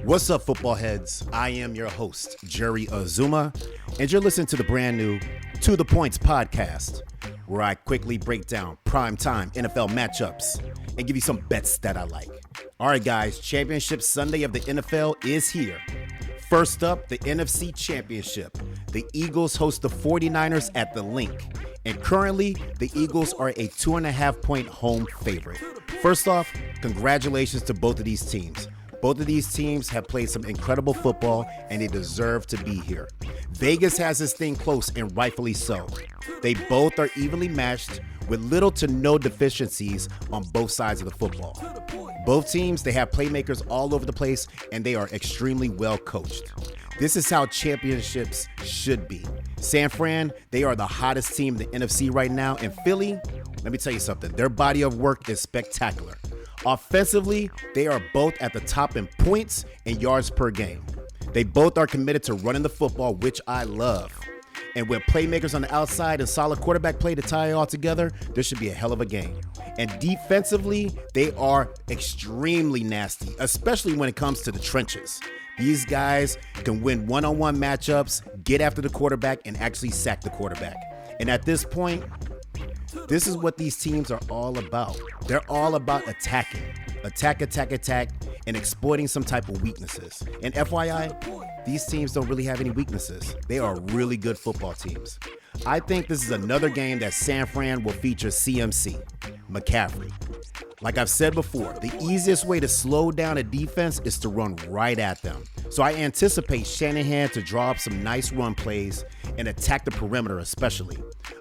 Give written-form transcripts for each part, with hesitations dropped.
What's up, football heads? I am your host, Jerry Azumah, and you're listening to the brand new To The Points podcast, where I quickly break down primetime NFL matchups and give you some bets that I like. All right, guys, Championship Sunday of the NFL is here. First up, the NFC Championship. The Eagles host the 49ers at the Link, and currently, the Eagles are a 2.5-point home favorite. First off, congratulations to both of these teams. Both of these teams have played some incredible football, and they deserve to be here. Vegas has this thing close, and rightfully so. They both are evenly matched with little to no deficiencies on both sides of the football. Both teams, they have playmakers all over the place, and they are extremely well coached. This is how championships should be. San Fran, they are the hottest team in the NFC right now, and Philly, let me tell you something, their body of work is spectacular. Offensively, they are both at the top in points and yards per game. They both are committed to running the football, which I love. And with playmakers on the outside and solid quarterback play to tie it all together, this should be a hell of a game. And defensively, they are extremely nasty, especially when it comes to the trenches. These guys can win one-on-one matchups, get after the quarterback, and actually sack the quarterback. And at this point, this is what these teams are all about. They're all about attacking. Attack, and exploiting some type of weaknesses. And FYI, these teams don't really have any weaknesses. They are really good football teams. I think this is another game that San Fran will feature CMC, McCaffery. Like I've said before, the easiest way to slow down a defense is to run right at them. So I anticipate Shanahan to draw up some nice run plays and attack the perimeter especially,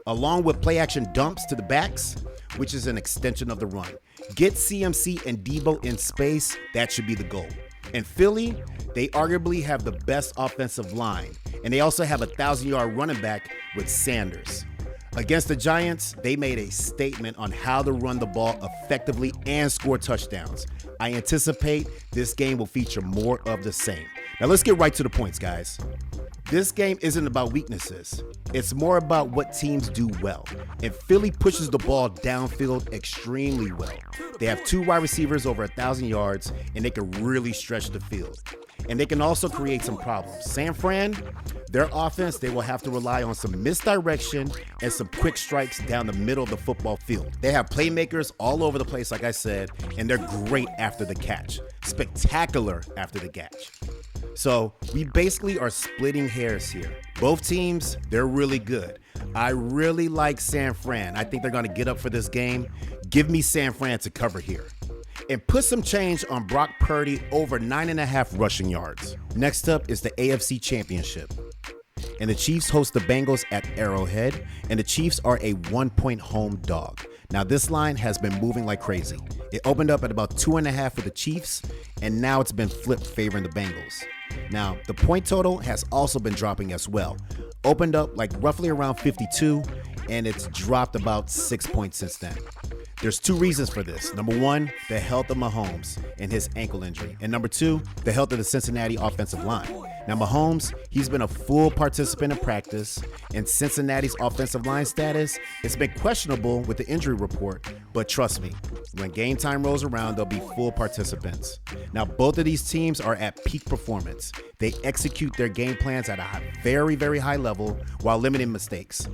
along with play action dumps to the backs, which is an extension of the run. Get CMC and Deebo in space, that should be the goal. And Philly, they arguably have the best offensive line, and they also have a 1,000-yard running back with Sanders. Against the Giants, they made a statement on how to run the ball effectively and score touchdowns. I anticipate this game will feature more of the same. Now let's get right to the points, guys. This game isn't about weaknesses. It's more about what teams do well. And Philly pushes the ball downfield extremely well. They have two wide receivers over 1,000 yards, and they can really stretch the field. And they can also create some problems. San Fran, their offense, they will have to rely on some misdirection and some quick strikes down the middle of the football field. They have playmakers all over the place, like I said, and they're great after the catch. Spectacular after the catch. So we basically are splitting hairs here. Both teams, they're really good. I really like San Fran. I think they're going to get up for this game. Give me San Fran to cover here. And put some change on Brock Purdy over 9.5 rushing yards. Next up is the AFC Championship. And the Chiefs host the Bengals at Arrowhead, and the Chiefs are a 1-point home dog. Now this line has been moving like crazy. It opened up at about 2.5 for the Chiefs, and now it's been flipped favoring the Bengals. Now the point total has also been dropping as well. Opened up like roughly around 52, and it's dropped about 6 points since then. There's two reasons for this. Number one, the health of Mahomes and his ankle injury. And number two, the health of the Cincinnati offensive line. Now Mahomes, he's been a full participant in practice, and Cincinnati's offensive line status, it's been questionable with the injury report, but trust me, when game time rolls around, they'll be full participants. Now both of these teams are at peak performance. They execute their game plans at a very, very high level while limiting mistakes.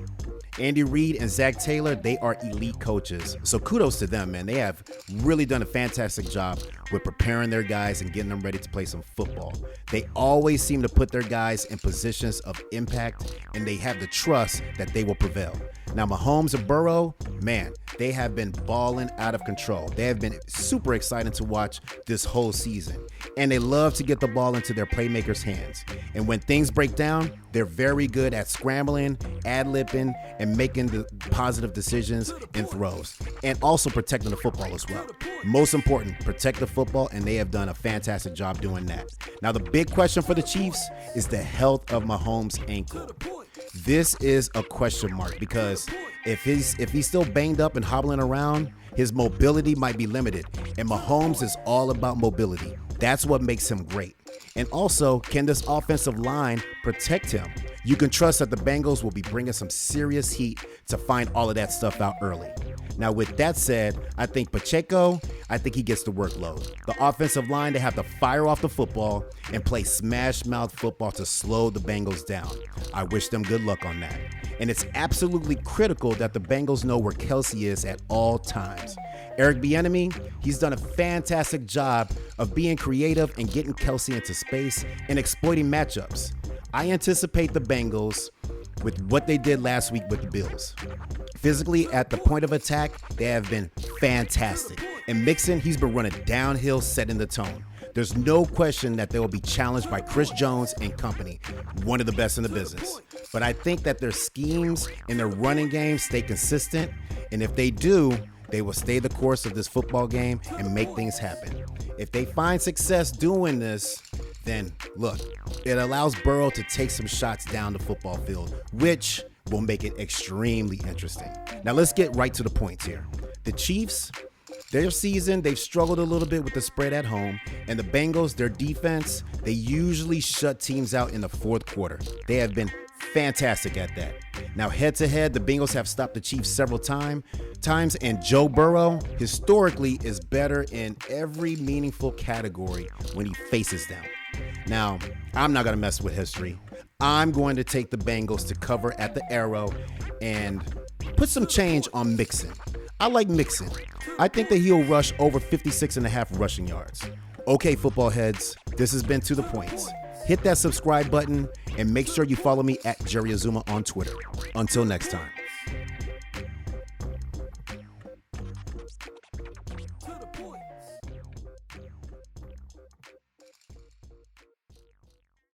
Andy Reid and Zach Taylor, they are elite coaches. So kudos to them, man. They have really done a fantastic job with preparing their guys and getting them ready to play some football. They always seem to put their guys in positions of impact, and they have the trust that they will prevail. Now, Mahomes and Burrow, man, they have been balling out of control. They have been super exciting to watch this whole season, and they love to get the ball into their playmakers' hands. And when things break down, they're very good at scrambling, ad-libbing, and making the positive decisions and throws, and also protecting the football as well. Most important, protect the football, and they have done a fantastic job doing that. Now, the big question for the Chiefs is the health of Mahomes' ankle. This is a question mark because if he's still banged up and hobbling around, his mobility might be limited. And Mahomes is all about mobility. That's what makes him great. And also, can this offensive line protect him? You can trust that the Bengals will be bringing some serious heat to find all of that stuff out early. Now, with that said, I think Pacheco, he gets the workload. The offensive line, they have to fire off the football and play smash mouth football to slow the Bengals down. I wish them good luck on that. And it's absolutely critical that the Bengals know where Kelce is at all times. Eric Bienemy, he's done a fantastic job of being creative and getting Kelce into space and exploiting matchups. I anticipate the Bengals with what they did last week with the Bills. Physically, at the point of attack, they have been fantastic. And Mixon, he's been running downhill, setting the tone. There's no question that they will be challenged by Chris Jones and company, one of the best in the business. But I think that their schemes and their running game stay consistent. And if they do, they will stay the course of this football game and make things happen. If they find success doing this, then look, it allows Burrow to take some shots down the football field, which will make it extremely interesting. Now let's get right to the points here. The Chiefs, their season, they've struggled a little bit with the spread at home, and the Bengals, their defense, they usually shut teams out in the fourth quarter. They have been fantastic at that. Now, head-to-head, the Bengals have stopped the Chiefs several times, and Joe Burrow, historically, is better in every meaningful category when he faces them. Now, I'm not going to mess with history. I'm going to take the Bengals to cover at the Arrow and put some change on Mixon. I like Mixon. I think that he'll rush over 56.5 rushing yards. Okay, football heads, this has been To The Points. Hit that subscribe button and make sure you follow me at Jerry Azumah on Twitter. Until next time.